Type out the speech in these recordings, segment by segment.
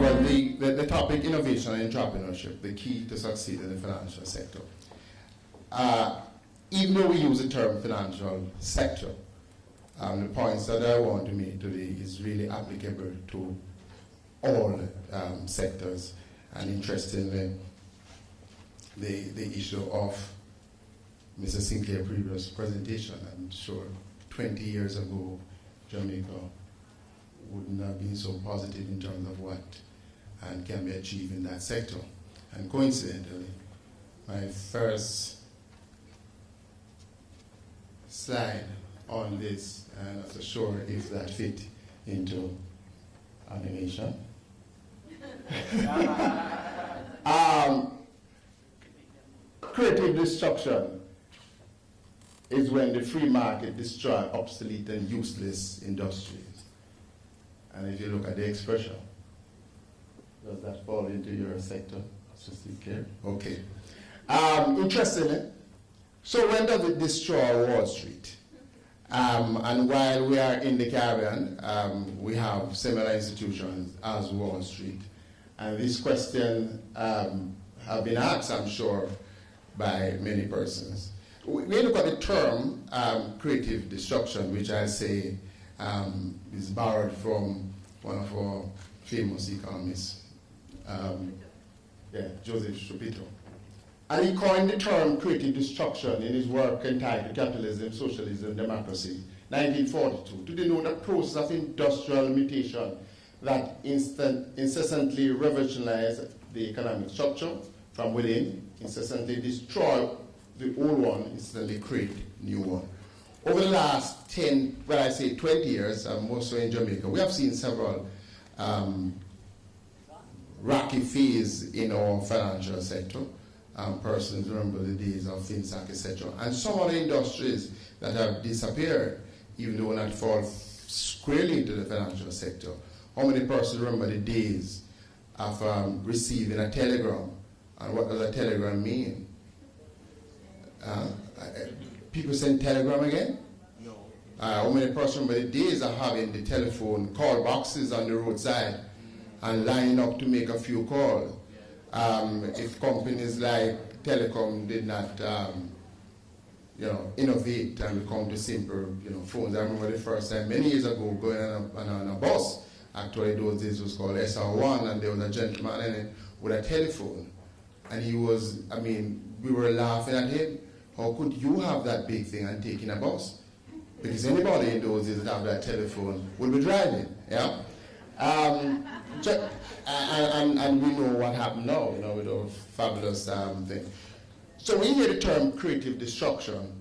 Well, the topic, innovation and entrepreneurship, the key to succeed in the financial sector. Even though we use the term financial sector, the points that I want to make today is really applicable to all sectors. And interestingly, the issue of Mr. Sinclair's previous presentation, I'm sure 20 years ago, Jamaica wouldn't have been so positive in terms of what can be achieved in that sector. And coincidentally, my first slide on this, and I'm not so sure if that fit into animation. Creative destruction is when the free market destroys obsolete and useless industries. And if you look at the expression, does that fall into your sector? Just be clear. Okay. Interestingly, so when does it destroy Wall Street? And while we are in the Caribbean, we have similar institutions as Wall Street. And this question have been asked, I'm sure, by many persons. We look at the term creative destruction, which I say is borrowed from one of our famous economists, Joseph Schumpeter. And he coined the term creative destruction in his work entitled Capitalism, Socialism, Democracy, 1942, to denote a process of industrial limitation that incessantly revolutionized the economic structure from within, incessantly destroy the old one, instantly create new one. Over the last 10, well, I say 20 years, more so in Jamaica, we have seen several rocky phases in our financial sector. Persons remember the days of FinSac, etc. And some of the industries that have disappeared, even though not fall squarely into the financial sector. How many persons remember the days of receiving a telegram? And what does a telegram mean? People send telegram again? No. How many persons remember the days of having the telephone call boxes on the roadside and lining up to make a few calls? If companies like Telecom did not, innovate and become the simple, phones. I remember the first time many years ago going on a bus. Actually, those days was called SR1, and there was a gentleman in it with a telephone, and he was, we were laughing at him. How could you have that big thing and take in a bus? Because anybody in those days that have that telephone will be driving, yeah. And we know what happened now, with our fabulous thing. So when you hear the term creative destruction,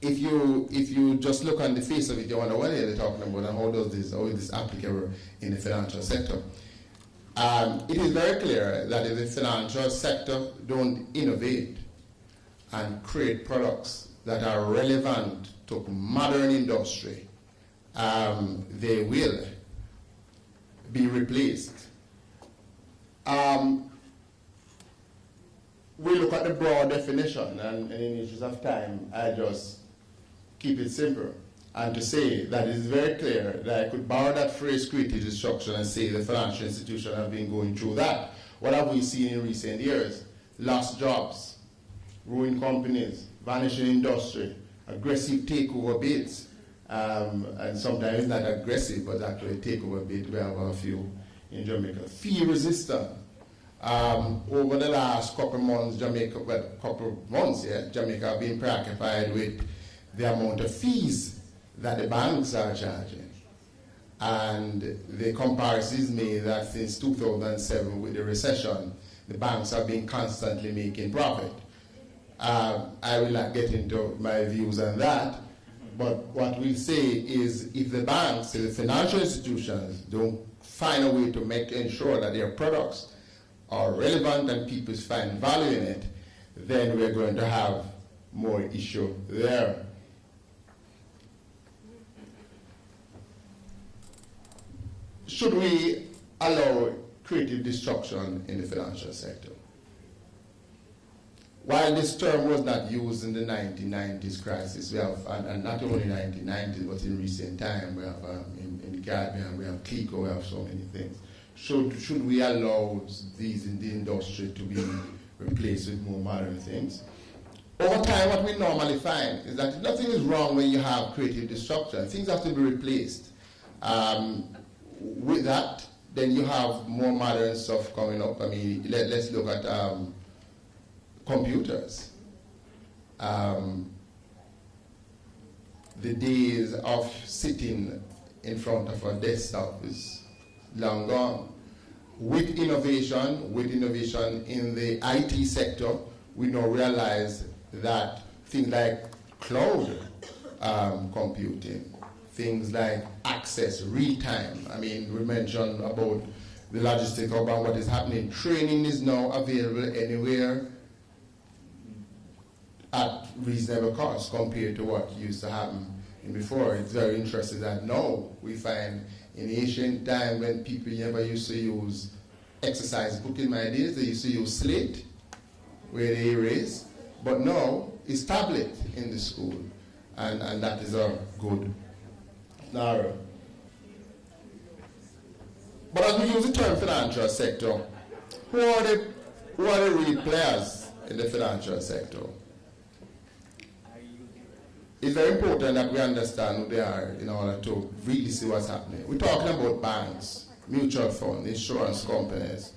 if you just look on the face of it, you wonder what are they talking about and how is this applicable in the financial sector? It is very clear that if the financial sector don't innovate and create products that are relevant to modern industry, they will be replaced. We look at the broad definition, and in the interest of time, I just keep it simple. And to say that it is very clear that I could borrow that phrase, creative destruction, and say the financial institution have been going through that. What have we seen in recent years? Lost jobs, ruined companies, vanishing industry, aggressive takeover bids, and sometimes not aggressive, but actually takeover bid. We have a few in Jamaica. Fee resistant. Over the last couple months, Jamaica have been preoccupied with the amount of fees that the banks are charging. And the comparison is made that since 2007 with the recession, the banks have been constantly making profit. I will not get into my views on that, but what we say is if the banks, the financial institutions don't find a way to ensure that their products are relevant and people find value in it, then we're going to have more issue there. Should we allow creative destruction in the financial sector? While this term was not used in the 1990s crisis, we have, and not only 1990s, but in recent time, we have in the Caribbean, we have CLICO, we have so many things. should we allow these in the industry to be replaced with more modern things? Over time, what we normally find is that nothing is wrong when you have creative destruction. Things have to be replaced. With that, then you have more modern stuff coming up. I mean, let's look at computers. The days of sitting in front of a desktop is long gone. With innovation in the IT sector, we now realize that things like cloud computing, things like access, real time. I mean, we mentioned about the logistics about what is happening. Training is now available anywhere at reasonable cost compared to what used to happen before. It's very interesting that now we find in ancient time when people never used to use exercise book in my days, they used to use slate where they erase, but now it's tablet in the school, and that is a good narrow. But as we use the term financial sector, who are the real players in the financial sector? It's very important that we understand who they are in order to really see what's happening. We're talking about banks, mutual funds, insurance companies,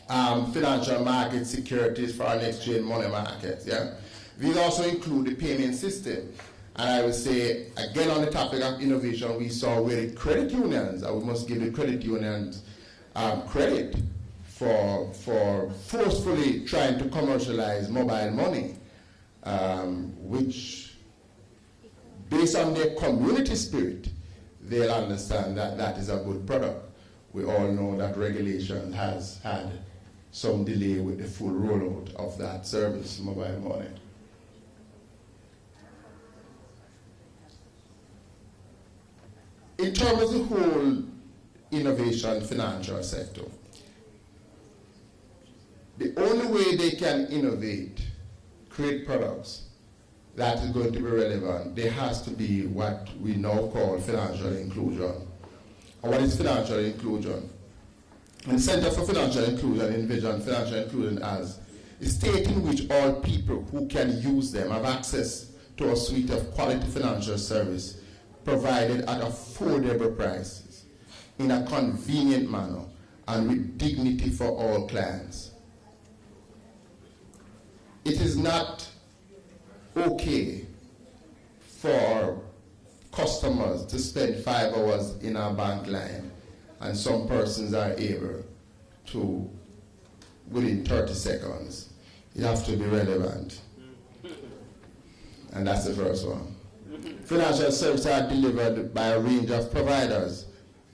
financial markets, securities, foreign exchange, money markets. Yeah? These also include the payment system. And I would say, again, on the topic of innovation, we saw where the credit unions, and we must give the credit unions credit for forcefully trying to commercialize mobile money, which, based on their community spirit, they'll understand that that is a good product. We all know that regulation has had some delay with the full rollout of that service, mobile money. In terms of the whole innovation financial sector, the only way they can innovate, create products that is going to be relevant, there has to be what we now call financial inclusion. And what is financial inclusion? And the Center for Financial Inclusion envisions financial inclusion as a state in which all people who can use them have access to a suite of quality financial service provided at affordable prices, in a convenient manner, and with dignity for all clients. It is not okay for customers to spend 5 hours in our bank line, and some persons are able to, within 30 seconds. You have to be relevant. And that's the first one. Financial services are delivered by a range of providers,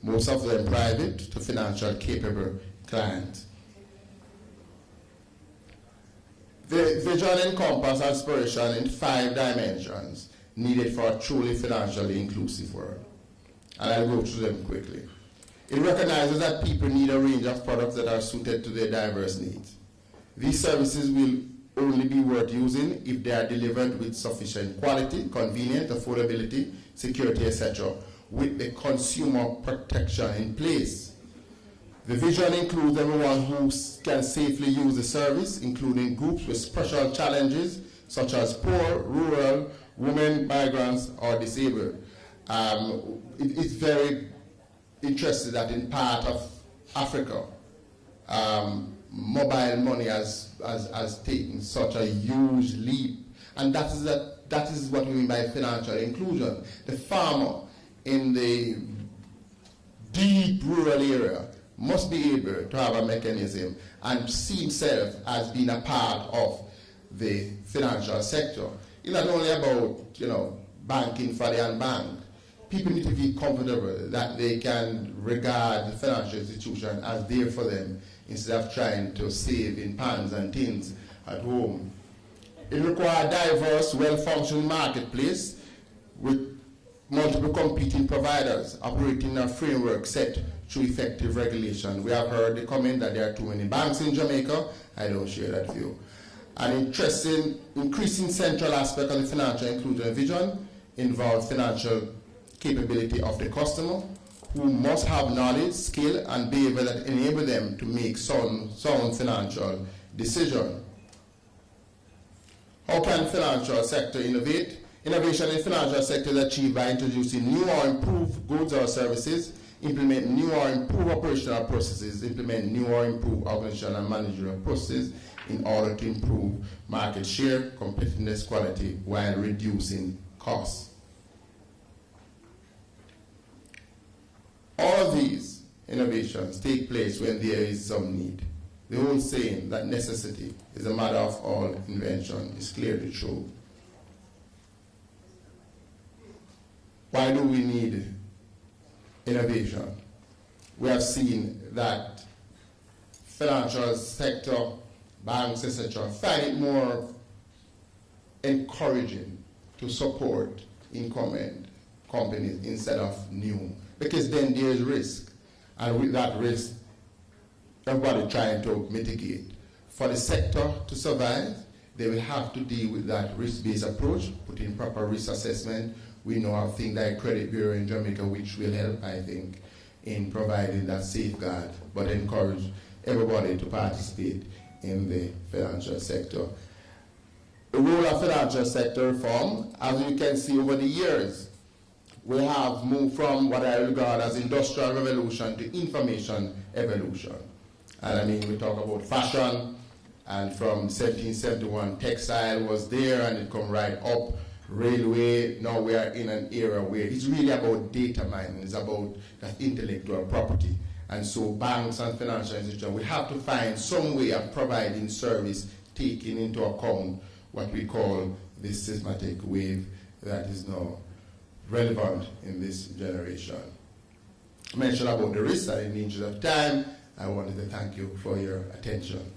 most of them private, to financial capable clients. The vision encompasses aspiration in 5 dimensions needed for a truly financially inclusive world. And I'll go through them quickly. It recognizes that people need a range of products that are suited to their diverse needs. These services will only be worth using if they are delivered with sufficient quality, convenience, affordability, security, etc., with the consumer protection in place. The vision includes everyone who can safely use the service, including groups with special challenges, such as poor, rural, women, migrants, or disabled. It's very interesting that in part of Africa, mobile money has taken such a huge leap, and that is what we mean by financial inclusion. The farmer in the deep rural area must be able to have a mechanism and see himself as being a part of the financial sector. It's not only about banking for the unbanked. People need to be comfortable that they can regard the financial institution as there for them, instead of trying to save in pans and tins at home. It requires a diverse, well-functioning marketplace with multiple competing providers operating in a framework set through effective regulation. We have heard the comment that there are too many banks in Jamaica. I don't share that view. An increasing central aspect of the financial inclusion vision involves financial capability of the customer, who must have knowledge, skill, and behavior that enable them to make sound financial decisions. How can the financial sector innovate? Innovation in the financial sector is achieved by introducing new or improved goods or services, implement new or improved operational processes, implement new or improved organizational and managerial processes in order to improve market share, competitiveness, quality, while reducing costs. All of these innovations take place when there is some need. The old saying that necessity is the mother of all invention is clearly true. Why do we need innovation? We have seen that financial sector, banks, etc., find it more encouraging to support incumbent companies instead of new, because then there is risk, and with that risk, everybody trying to mitigate. For the sector to survive, they will have to deal with that risk-based approach, put in proper risk assessment. We know of things like credit bureau in Jamaica, which will help, I think, in providing that safeguard, but encourage everybody to participate in the financial sector. The role of financial sector reform, as you can see over the years, we have moved from what I regard as industrial revolution to information evolution. And I mean, we talk about fashion, and from 1771, textile was there, and it come right up, railway. Now we are in an era where it's really about data mining, it's about that intellectual property. And so banks and financial institutions, we have to find some way of providing service, taking into account what we call this systematic wave that is now relevant in this generation. I mentioned about the risks, and in the interest of time, I wanted to thank you for your attention.